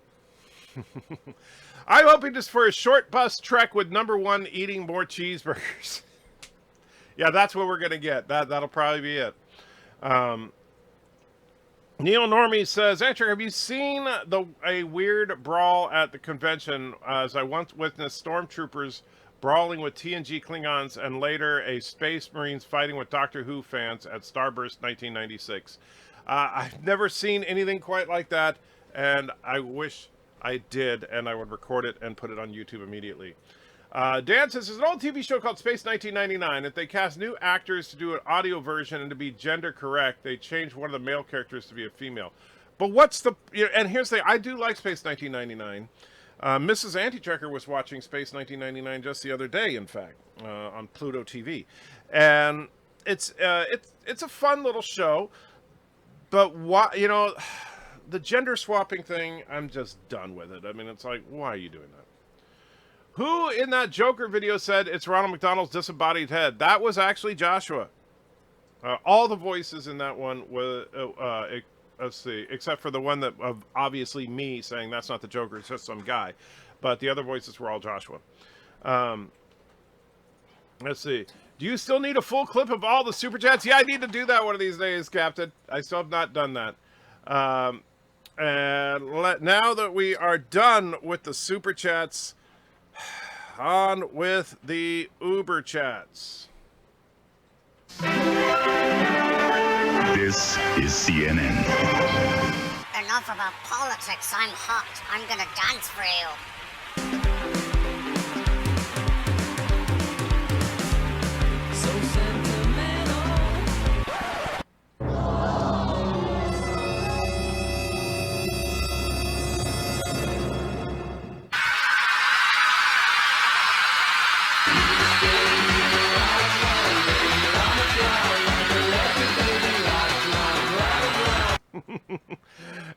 hoping just for a short bus trek with number one eating more cheeseburgers. Yeah, that's what we're going to get. That'll probably be it. Neil Normie says, Andrew, have you seen a weird brawl at the convention as I once witnessed stormtroopers brawling with TNG Klingons and later a Space Marines fighting with Doctor Who fans at Starburst 1996? I've never seen anything quite like that, and I wish I did, and I would record it and put it on YouTube immediately. Dan says, there's an old TV show called Space 1999. If they cast new actors to do an audio version and to be gender correct, they change one of the male characters to be a female. But what's the... and here's the thing. I do like Space 1999. Mrs. Anti-Checker was watching Space 1999 just the other day, in fact, on Pluto TV. And it's a fun little show. But, the gender swapping thing, I'm just done with it. I mean, it's like, why are you doing that? Who in that Joker video said it's Ronald McDonald's disembodied head? That was actually Joshua. All the voices in that one were, let's see, except for the one that of obviously me saying that's not the Joker, it's just some guy. But the other voices were all Joshua. Let's see. Do you still need a full clip of all the Super Chats? Yeah, I need to do that one of these days, Captain. I still have not done that. Now that we are done with the Super Chats, on with the Uber Chats. This is CNN. Enough about politics. I'm hot. I'm gonna dance for you.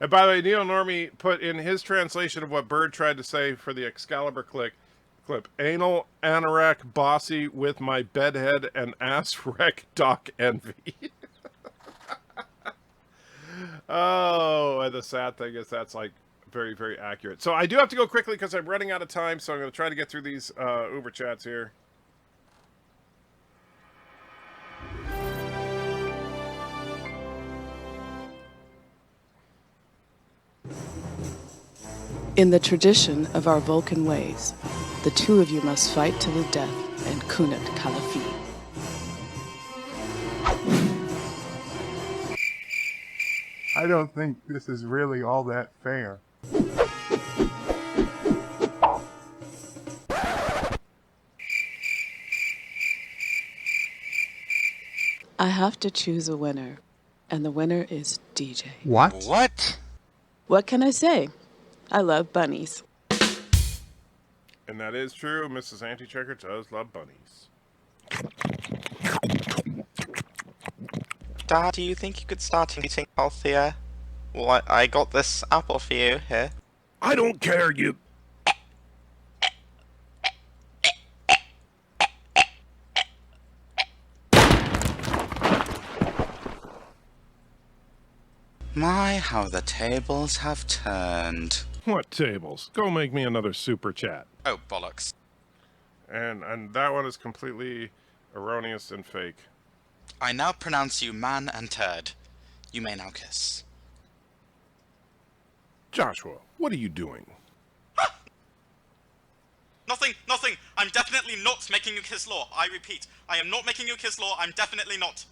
And by the way, Neil Normie put in his translation of what Bird tried to say for the Excalibur clip, anal anorak bossy with my bedhead and ass wreck Doc envy. Oh, and the sad thing is that's like very, very accurate. So I do have to go quickly because I'm running out of time, so I'm going to try to get through these Uber Chats here. In the tradition of our Vulcan ways, the two of you must fight to the death and Kunat Kalafi. I don't think this is really all that fair. I have to choose a winner, and the winner is DJ. What? What? What can I say? I love bunnies. And that is true. Mrs. Anti-Checker does love bunnies. Dad, do you think you could start eating healthier? Well, I got this apple for you here. I don't care, you... My, how the tables have turned. What tables? Go make me another Super Chat. Oh, bollocks. And that one is completely erroneous and fake. I now pronounce you man and turd. You may now kiss. Joshua, what are you doing? Nothing, nothing. I'm definitely not making you kiss Law. I repeat, I am not making you kiss Law. I'm definitely not.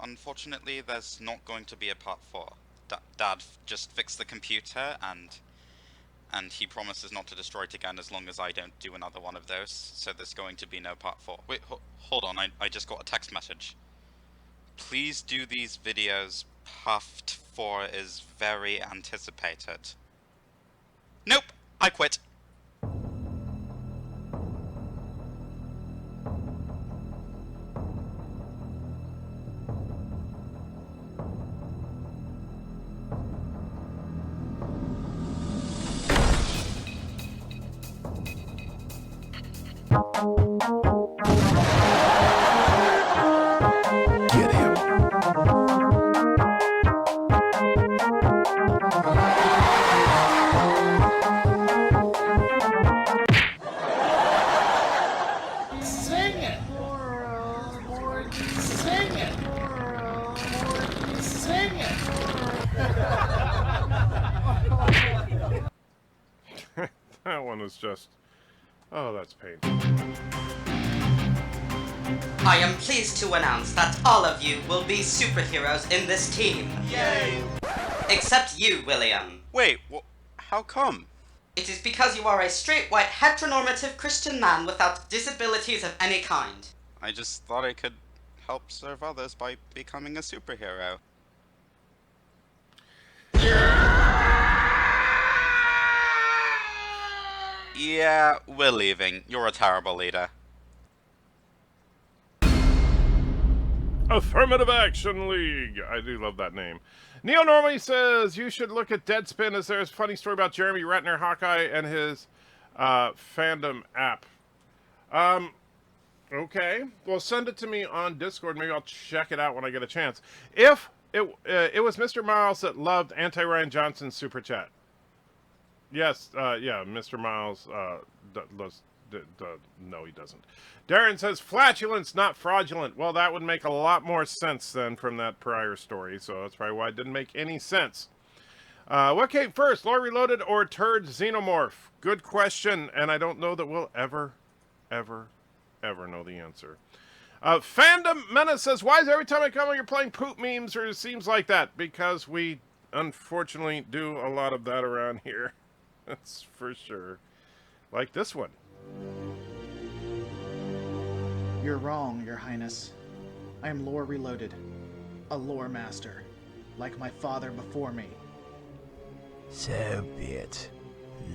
unfortunately, there's not going to be a part 4. Dad just fixed the computer, and he promises not to destroy it again as long as I don't do another one of those, so there's going to be no part 4. Wait, hold on, I just got a text message. Please do these videos. Part 4 is very anticipated. Nope, I quit. Get him. Sing it! Sing it! Sing it! That one was just... Oh, that's painful. I am pleased to announce that all of you will be superheroes in this team. Yay! Except you, William. Wait, how come? It is because you are a straight, white, heteronormative Christian man without disabilities of any kind. I just thought I could help serve others by becoming a superhero. Yeah, we're leaving. You're a terrible leader. Affirmative Action League. I do love that name. Neo Normally says you should look at Deadspin as there's a funny story about Jeremy Renner, Hawkeye, and his fandom app. Okay. Well, send it to me on Discord. Maybe I'll check it out when I get a chance. If it was Mr. Miles that loved Anti-Ryan Johnson's Super Chat. Yes, yeah, Mr. Miles no, he doesn't. Darren says, flatulence, not fraudulent. Well, that would make a lot more sense then from that prior story, so that's probably why it didn't make any sense. What came first, Lore Reloaded or Turd Xenomorph? Good question, and I don't know that we'll ever know the answer. Fandom Menace says, why is every time I come on you're playing poop memes, or it seems like that? Because we, unfortunately, do a lot of that around here. That's for sure. Like this one. You're wrong, Your Highness. I am Lore Reloaded, a lore master, like my father before me. So be it,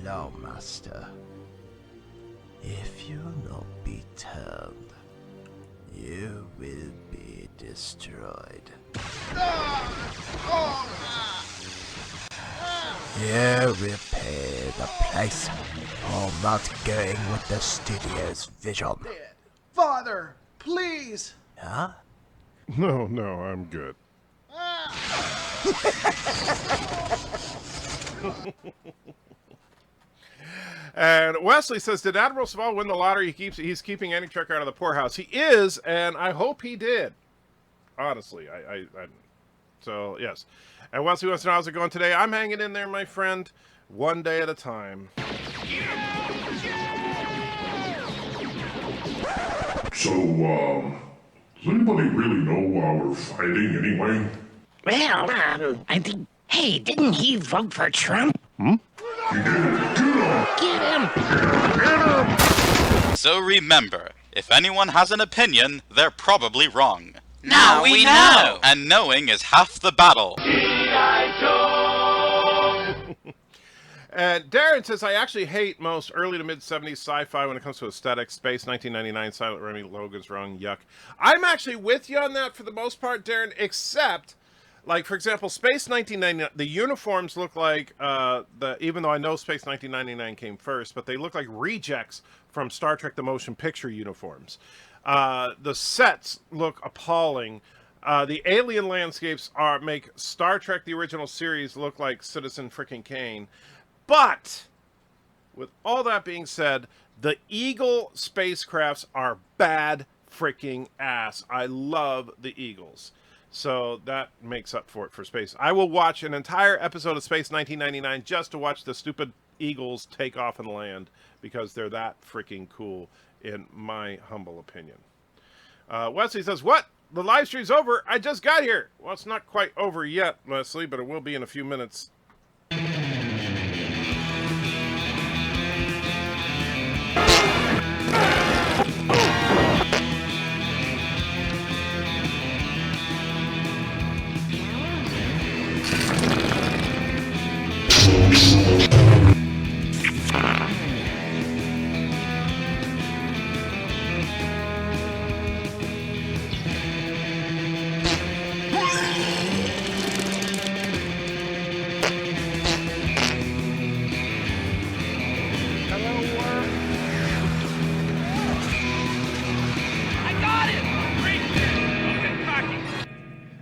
Lore Master. If you'll not be turned, you will be destroyed. You repair the place for not going with the studio's vision. Father, please! Huh? No, I'm good. And Wesley says, did Admiral Saval win the lottery? He's keeping any trick out of the poorhouse. He is, and I hope he did. Honestly, so yes. And Wesley wants to know how's it going today. I'm hanging in there, my friend, one day at a time. So, does anybody really know why we're fighting anyway? Well, I think... Hey, didn't he vote for Trump? He did. Get him! So remember, if anyone has an opinion, they're probably wrong. Now we know! And knowing is half the battle. And Darren says, I actually hate most early to mid-70s sci-fi when it comes to aesthetics. Space, 1999, Silent Remy, Logan's Run, yuck. I'm actually with you on that for the most part, Darren, except, like, for example, Space 1999, the uniforms look like, even though I know Space 1999 came first, but they look like rejects from Star Trek The Motion Picture uniforms. The sets look appalling. The alien landscapes make Star Trek the original series look like Citizen frickin' Kane. But, with all that being said, the Eagle spacecrafts are bad freaking ass. I love the Eagles. So that makes up for it for space. I will watch an entire episode of Space 1999 just to watch the stupid Eagles take off and land, because they're that freaking cool, in my humble opinion. Wesley says, what? the live stream's over. I just got here. Well, it's not quite over yet, Leslie, but it will be in a few minutes.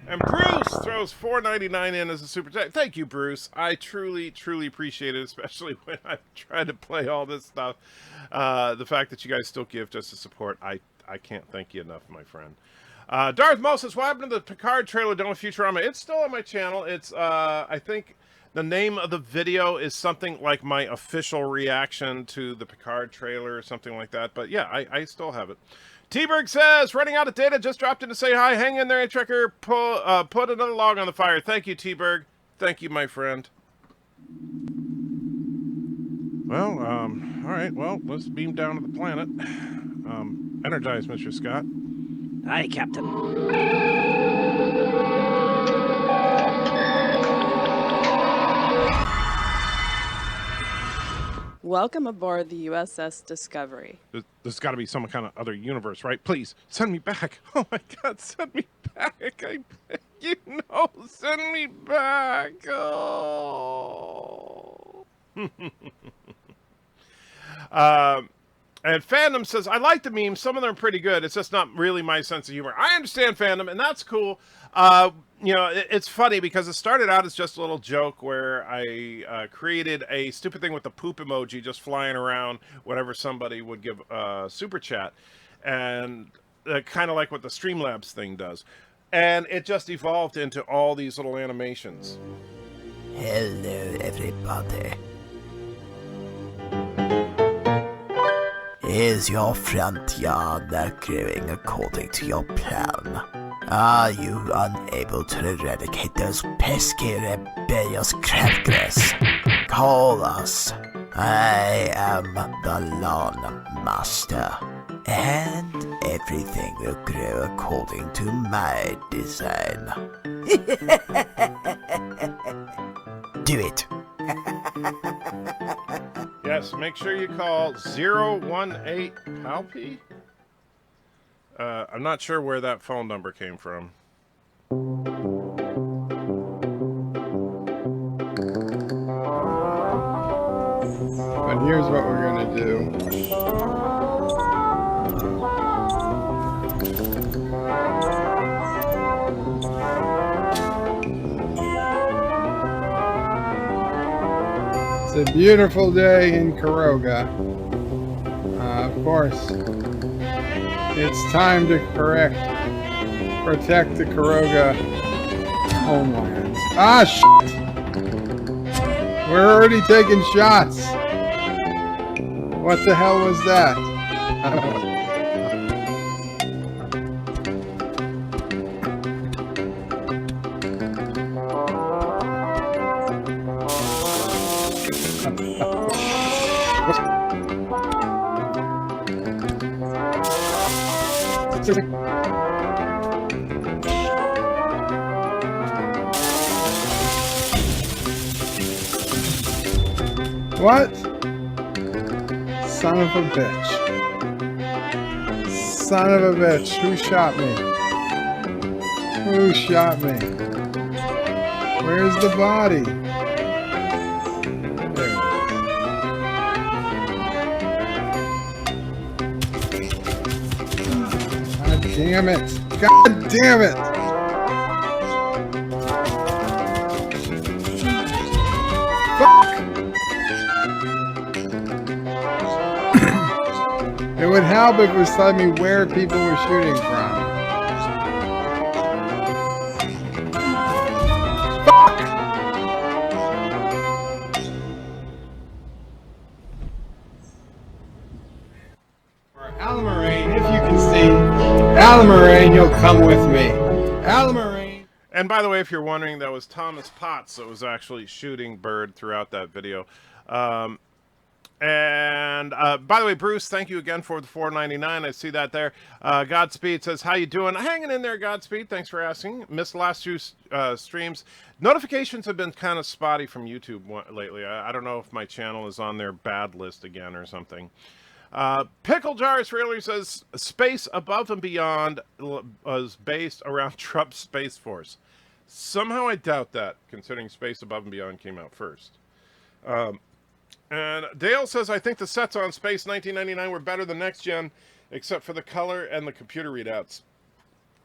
And Bruce throws $4.99 in as a super chat. Thank you, Bruce. I truly, truly appreciate it, especially when I'm trying to play all this stuff. The fact that you guys still give just to support, I can't thank you enough, my friend. Darth Moses, what happened to the Picard trailer done with Futurama? It's still on my channel. It's, I think the name of the video is something like my official reaction to the Picard trailer or something like that. But yeah, I still have it. T-Berg says, running out of data, just dropped in to say hi. Hang in there, Trekker. Put another log on the fire. Thank you, T-Berg. Thank you, my friend. Well, all right. Well, let's beam down to the planet. Energize, Mr. Scott. Aye, Captain. Welcome aboard the USS Discovery. There's got to be some kind of other universe, right? Please, send me back. Oh, my God, send me back. I beg you know, send me back. Oh. And Fandom says, I like the memes. Some of them are pretty good. It's just not really my sense of humor. I understand Fandom, and that's cool. You know, it's funny because it started out as just a little joke where I created a stupid thing with the poop emoji just flying around whenever somebody would give super chat, and kind of like what the Streamlabs thing does. And it just evolved into all these little animations. Hello, everybody. Is your frontier growing according to your plan? Are you unable to eradicate those pesky rebellious crackers? Call us. I am the Lawn Master, and everything will grow according to my design. Do it. Yes, make sure you call 018 Palpy. I'm not sure where that phone number came from. But here's what we're gonna do. It's a beautiful day in Kuroga. Of course, it's time to protect the Kuroga homelands. Ah, shit! We're already taking shots. What the hell was that? What? Son of a bitch. Son of a bitch. Who shot me? Who shot me? Where's the body? There it is. God damn it. God damn it. It would help if it was telling me where people were shooting from. Fuck! For Alamarine, if you can see. Almarine, you'll come with me. Almarine. And by the way, if you're wondering, that was Thomas Potts that was actually shooting Bird throughout that video. And by the way, Bruce, thank you again for the $4.99. I see that there. Godspeed says, how you doing? Hanging in there, Godspeed. Thanks for asking. Missed the last two streams. Notifications have been kind of spotty from YouTube lately. I don't know if my channel is on their bad list again or something. Pickle Jars Really says, Space Above and Beyond was based around Trump's Space Force. Somehow I doubt that, considering Space Above and Beyond came out first. And Dale says, I think the sets on Space 1999 were better than Next Gen, except for the color and the computer readouts.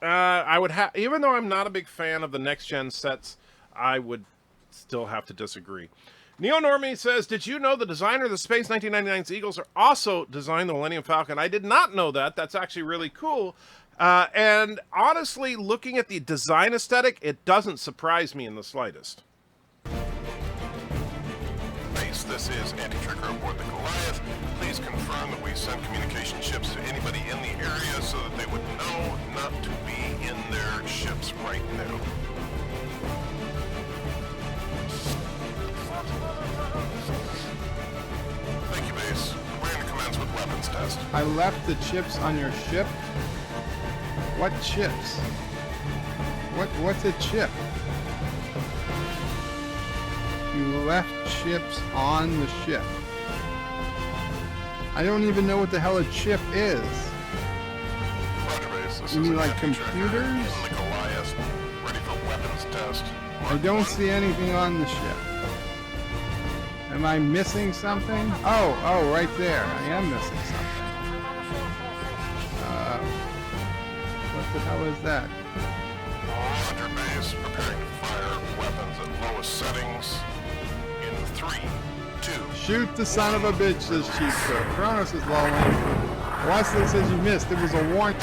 I would have, even though I'm not a big fan of the Next Gen sets, I would still have to disagree. Neo Normie says, did you know the designer of the Space 1999's Eagles are also designed the Millennium Falcon? I did not know that. That's actually really cool. And honestly, looking at the design aesthetic, it doesn't surprise me in the slightest. This is Anti-Tracker aboard the Goliath. Please confirm that we send communication ships to anybody in the area so that they would know not to be in their ships right now. Thank you, base. We're going to commence with weapons test. I left the chips on your ship? What chips? What's a chip? You left chips on the ship. I don't even know what the hell a chip is. Roger, base. This You is mean like Anti-Tracker computers? in the Goliath, ready for weapons test. I don't see anything on the ship. Am I missing something? Oh, right there. I am missing something. What the hell is that? Roger, base. Preparing to fire weapons at lowest settings. In 3, 2. Shoot the son of a bitch, says Chief Sir. Kronos is lolling. Wesley says you missed. It was a warning.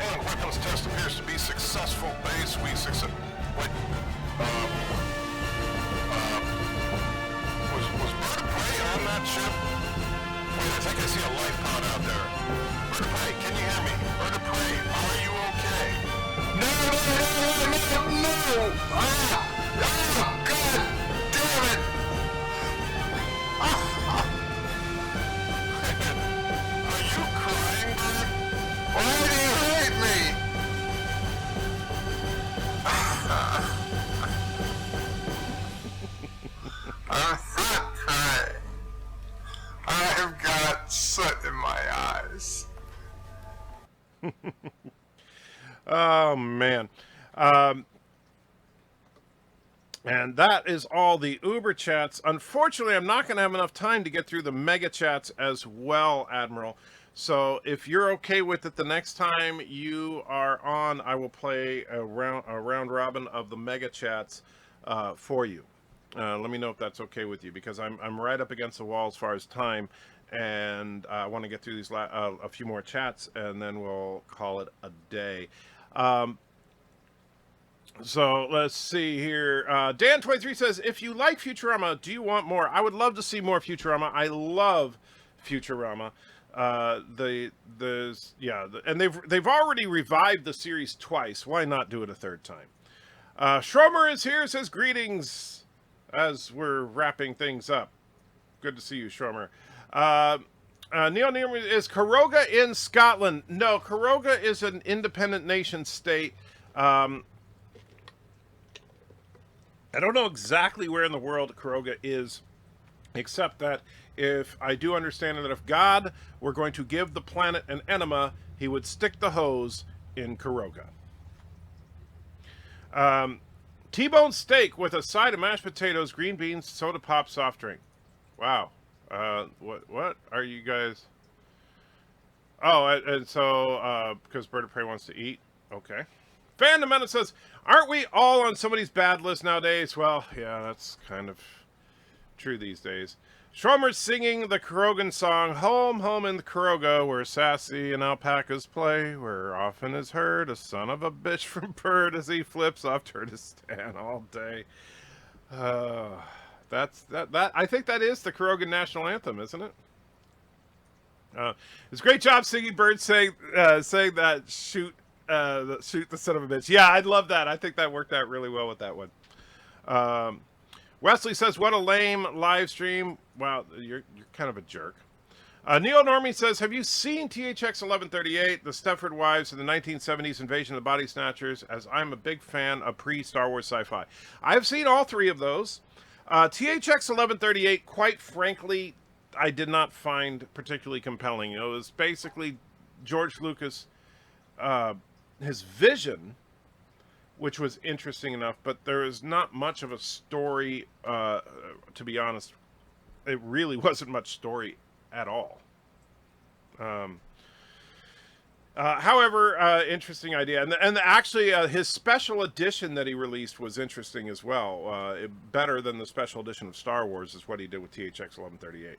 And weapons test appears to be successful. Base, we succeed. Wait. Was BIRDOPREY on that ship? Wait, I think I see a life pod out there. BIRDOPREY, can you hear me? BIRDOPREY, are you okay? No! Ah! God damn it! Are you crying, Bird? Why do you hate me? I'm not crying. I've got soot in my eyes. Oh, man. And that is all the Uber chats. Unfortunately, I'm not going to have enough time to get through the mega chats as well, Admiral. So if you're okay with it, the next time you are on, I will play a round robin of the mega chats for you. Let me know if that's okay with you, because I'm right up against the wall as far as time, and I want to get through these a few more chats, and then we'll call it a day. So let's see here. Dan23 says, if you like Futurama, do you want more? I would love to see more Futurama. I love Futurama. And they've already revived the series twice. Why not do it a third time? Schromer is here, says greetings as we're wrapping things up. Good to see you, Schromer. Neil is Caroga in Scotland? No, Caroga is an independent nation state. I don't know exactly where in the world Caroga is, except that if I do understand that if God were going to give the planet an enema, he would stick the hose in Caroga. T-bone steak with a side of mashed potatoes, green beans, soda pop, soft drink. Wow. What are you guys? Oh, and so because BIRDOPREY wants to eat. Okay. Fandom Menace says, aren't we all on somebody's bad list nowadays? Well, yeah, that's kind of true these days. Schromer's singing the Carogan song, Home, Home in the Caroga, where sassy and alpacas play, where often is heard a son of a bitch from Bird as he flips off Turkestan all day. I think that is the Carogan national anthem, isn't it? It's a great job, Siggy Bird, saying that shoot the son of a bitch. Yeah, I'd love that. I think that worked out really well with that one. Wesley says, what a lame live stream. Wow, you're kind of a jerk. Neo Normie says, have you seen THX 1138, the Stepford Wives, and the 1970s Invasion of the Body Snatchers? As I'm a big fan of pre-Star Wars sci-fi. I've seen all three of those. THX 1138, quite frankly, I did not find particularly compelling. It was basically George Lucas, his vision, which was interesting enough, but there is not much of a story, to be honest. It really wasn't much story at all. However, interesting idea. And actually, his special edition that he released was interesting as well. Better than the special edition of Star Wars is what he did with THX 1138.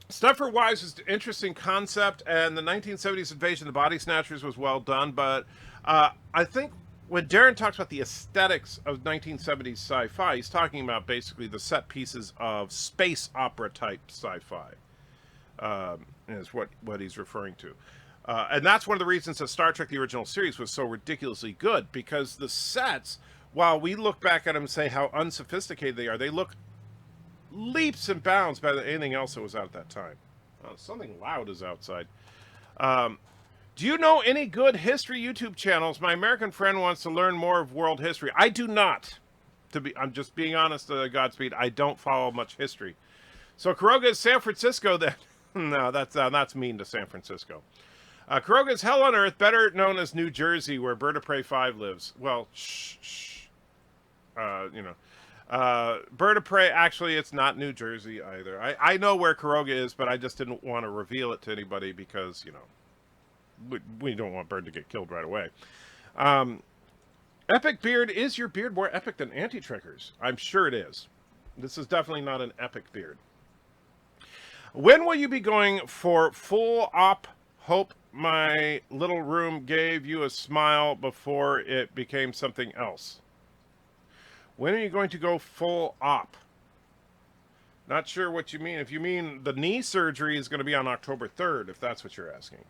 Stepford Wives is an interesting concept, and the 1970s Invasion of the Body Snatchers was well done, but I think when Darren talks about the aesthetics of 1970s sci-fi, he's talking about basically the set pieces of space opera type sci-fi, is what he's referring to. And that's one of the reasons that Star Trek, the original series, was so ridiculously good, because the sets, while we look back at them and say how unsophisticated they look leaps and bounds better than anything else that was out at that time. Something loud is outside. Do you know any good history YouTube channels? My American friend wants to learn more of world history. I do not. I'm just being honest, Godspeed. I don't follow much history. So Kuroga is San Francisco then. No, that's mean to San Francisco. Kuroga is hell on earth, better known as New Jersey, where BIRDOPREY 5 lives. Well, shh. BIRDOPREY, actually, it's not New Jersey either. I know where Kuroga is, but I just didn't want to reveal it to anybody because, we don't want Bird to get killed right away. Epic beard, is your beard more epic than Anti-Trekkers? I'm sure it is. This is definitely not an epic beard. When will you be going for full op? Hope my little room gave you a smile before it became something else. When are you going to go full op? Not sure what you mean. If you mean the knee surgery is going to be on October 3rd, if that's what you're asking.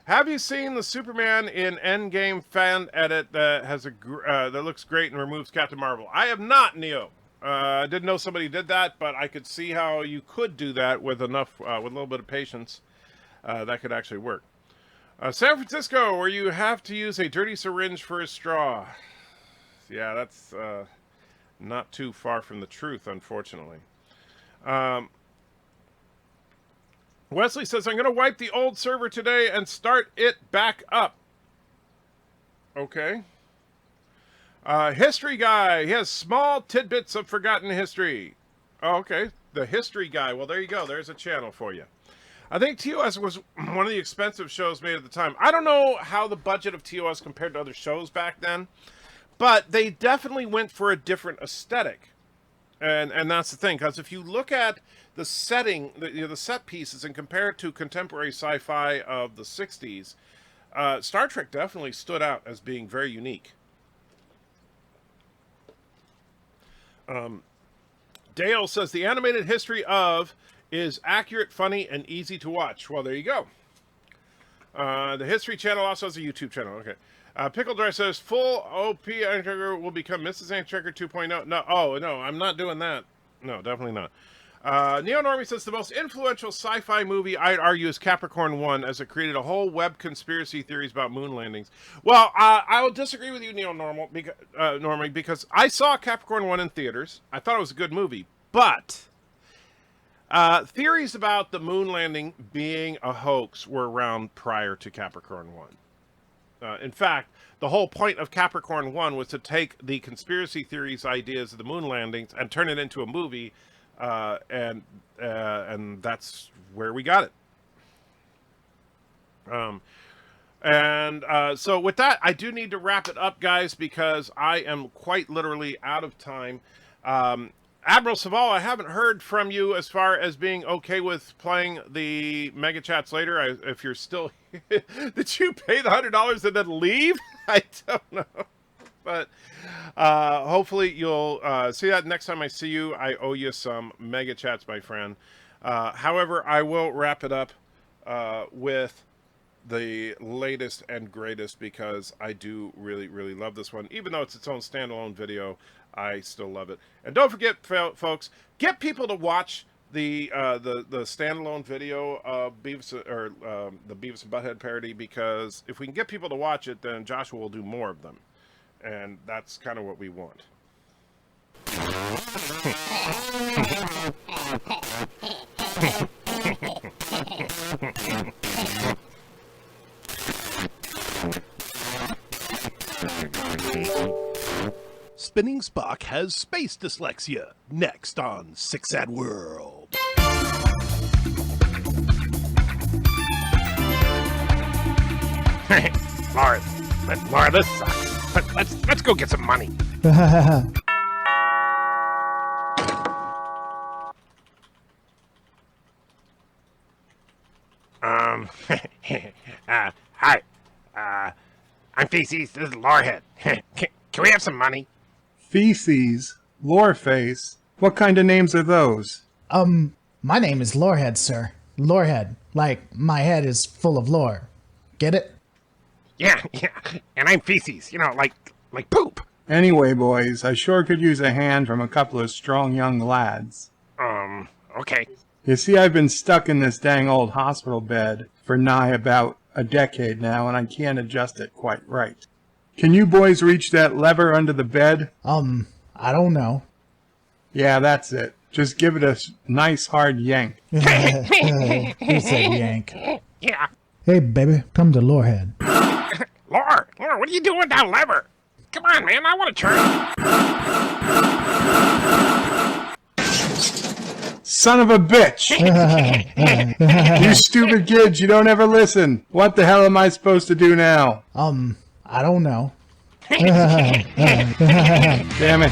Have you seen the Superman in Endgame fan edit that has that looks great and removes Captain Marvel? I have not, Neo. I didn't know somebody did that, but I could see how you could do that with with a little bit of patience. That could actually work. San Francisco, where you have to use a dirty syringe for a straw. Yeah, that's not too far from the truth, unfortunately. Wesley says, I'm going to wipe the old server today and start it back up. Okay. History guy. He has small tidbits of forgotten history. Oh, okay. The history guy. Well, there you go. There's a channel for you. I think TOS was one of the expensive shows made at the time. I don't know how the budget of TOS compared to other shows back then, but they definitely went for a different aesthetic. And that's the thing, because if you look at the setting, the set pieces, and compare it to contemporary sci-fi of the 60s, Star Trek definitely stood out as being very unique. Dale says, the animated history of is accurate, funny, and easy to watch. Well, there you go. The History Channel also has a YouTube channel. Okay. Pickle Dry says, full OP Anti-Trekker will become Mrs. Anti-Trekker 2.0. No, oh, no, I'm not doing that. No, definitely not. Neo Normie says, the most influential sci-fi movie, I'd argue, is Capricorn 1, as it created a whole web conspiracy theories about moon landings. Well, I will disagree with you, Neo Normie, because I saw Capricorn 1 in theaters. I thought it was a good movie, but theories about the moon landing being a hoax were around prior to Capricorn 1. In fact, the whole point of Capricorn 1 was to take the conspiracy theories ideas of the moon landings and turn it into a movie, and that's where we got it. So with that, I do need to wrap it up, guys, because I am quite literally out of time. Admiral Saval, I haven't heard from you as far as being okay with playing the Mega Chats later. If you're still... Did you pay the $100 and then leave? I don't know. But hopefully you'll see that next time I see you. I owe you some mega chats, my friend. However, I will wrap it up with the latest and greatest, because I do really, really love this one. Even though it's its own standalone video, I still love it. And don't forget, folks, get people to watch the standalone video of Beavis, or the Beavis and Butthead parody, because if we can get people to watch it, then Joshua will do more of them, and that's kind of what we want. Spinning Spock has space dyslexia. Next on Six Sad World. Laura, this sucks. Let's go get some money. Hi. I'm Feces. This is Lorehead. Can we have some money? Feces? Loreface? What kind of names are those? My name is Lorehead, sir. Lorehead. Like, my head is full of lore. Get it? Yeah. And I'm Feces. Like poop. Anyway, boys, I sure could use a hand from a couple of strong young lads. Okay. You see, I've been stuck in this dang old hospital bed for nigh about a decade now, and I can't adjust it quite right. Can you boys reach that lever under the bed? I don't know. Yeah, that's it. Just give it a nice hard yank. Who said yank? Yeah. Hey, baby, come to Lorehead. Laura, what are you doing with that lever? Come on, man, I want to turn. Son of a bitch! You stupid kids, you don't ever listen. What the hell am I supposed to do now? I don't know. Damn it.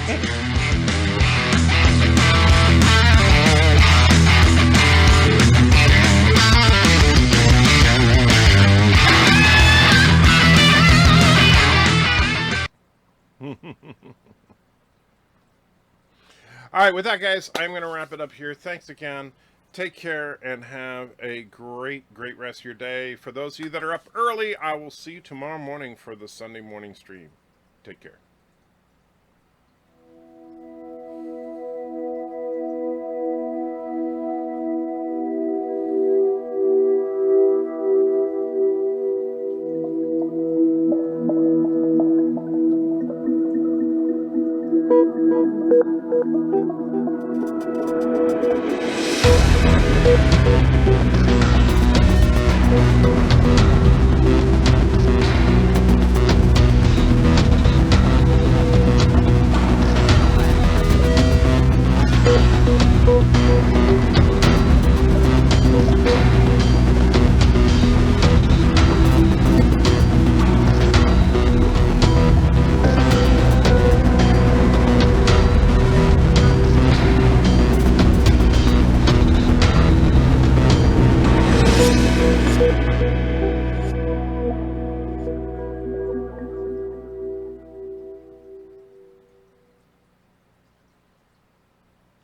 All right, with that, guys, I'm going to wrap it up here. Thanks again. Take care and have a great rest of your day. For those of you that are up early, I will see you tomorrow morning for the Sunday morning stream. Take care.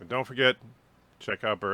Don't forget, check out